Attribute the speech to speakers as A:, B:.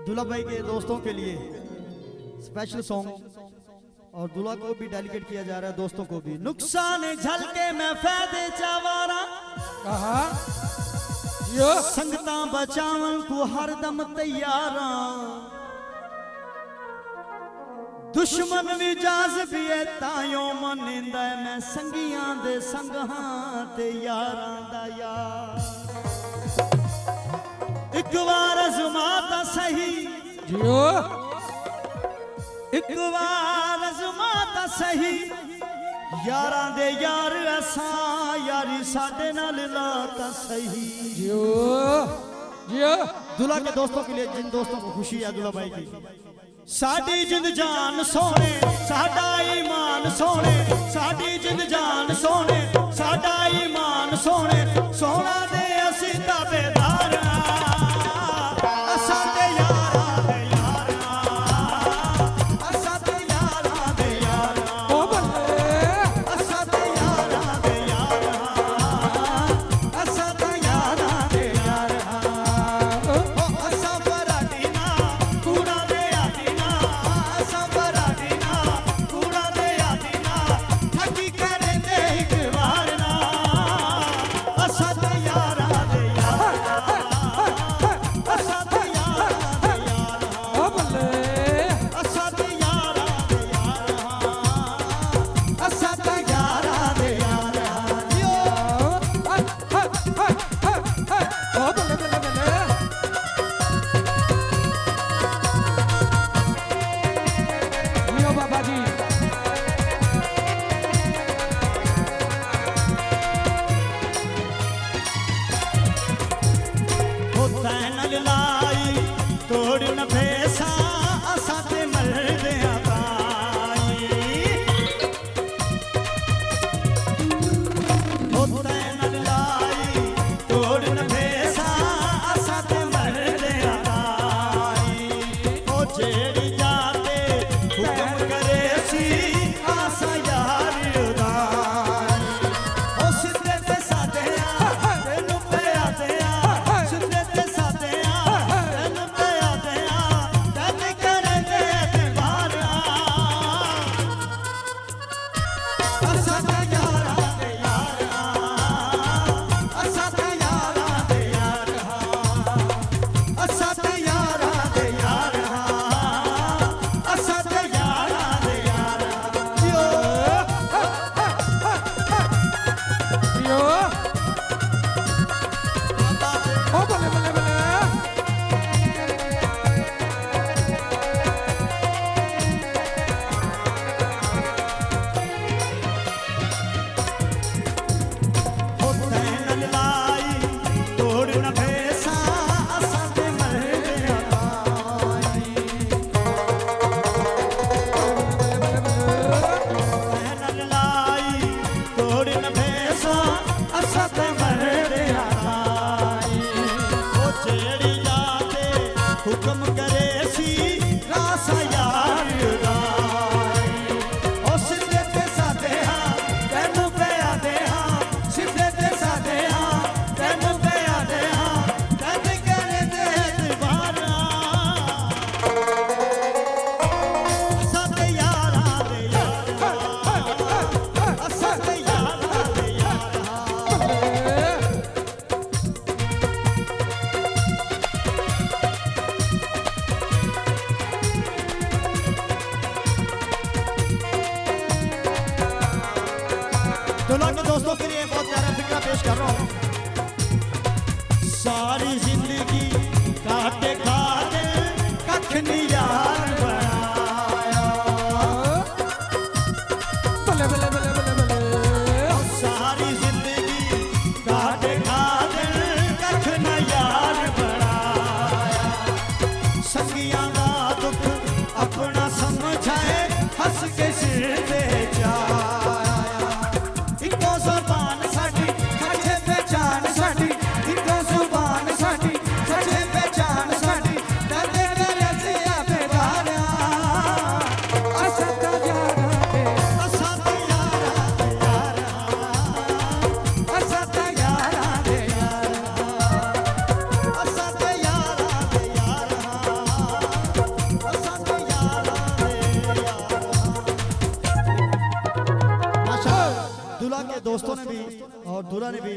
A: दूल्हा भाई के दोस्तों के लिए स्पेशल सॉन्ग और दूल्हा को भी डेडिकेट किया जा रहा है, दोस्तों को भी। नुकसान झलके में फायदे चावारा संगता बचावन को हरदम तैयारा दुश्मन भी जाज भी है तायो मनिंदा मैं संगियां दे संगहां ते यारां दा यार एक बार अजमाता सही जियो एक बार अजमाता सही यारां दे यार असा यारी साडे नाल लाता सही जियो जियो। दूल्हा के दोस्तों के लिए, जिन दोस्तों को खुशी है दूल्हा भाई की, साडी जिंद जान सोने साडा ईमान सोने साडी जिंद जान सोने साडा ईमान सोने सोना दे असी ताबेदार असा ते यारा दे यारा असा ते यारा दे यारा ओ बल्ले असा ते यारा दे यारा असा ते यारा दे यारा ओ असा पराटी ना कूड़ा दे असा पराटी ना कूड़ा दे आदीना ठगी करे दे एक बार ना असा ते यारा दे यारा असा ते यारा दे यारा ओ बल्ले असा ते यारा दे यारा असा ते यारा दे यारा यो ओ बल्ले बल्ले बल्ले लियो बाबा जी होता है नल लाई तोड़ न भेसा असा ते मर दे आबाई होता है नल लाई तोड़ न भेसा असा ते मर दे आबाई ओ जेड़ी जाते हुक्म करे सी आसा यार उदाई ओ सिद्धे ते साधे तेनू पे आते सिद्धे ते साधे तेनू पे आते तन करे दे एतबार असा ते यारा दे यारा असा ते यारा दे यारा असा ते यारा दे यारा असा ते यारा दे यारा यो यो ओ बल्ले बल्ले बल्ले होता है नल लाई तोड़ न भेसा असा ते मर दे आबाई नल लाई तोड़ न भेसा असा ते मर दे आबाई ओ जेड़ी जाते हुक्म करे सी रासा यार उदाई ओ सिद्धे ते साधे तेनू पे आते सिद्धे ते साधे तेनू पे आते तन करे दे एतबार असा ते यारा दे यारा असा ते यारा दे यारा दूल्हा के दोस्तों के लिए बहुत प्यारा फिक्रा पेश कर रहा हूँ। सारी जिंदगी काटे खाते कख नहीं यार बनाया बल्ले बल्ले बल्ले बल्ले बल्ले सारी जिंदगी काटे खाते कख न यार बनाया संगियां दा दुख अपना समझाए हंस के सिर ते जाया इको जुबान साडी सच्चे पहचान साडी इको जुबान साडी सच्चे पहचान साडी दर्द करे से के दोस्तों ने भी और दूल्हा ने भी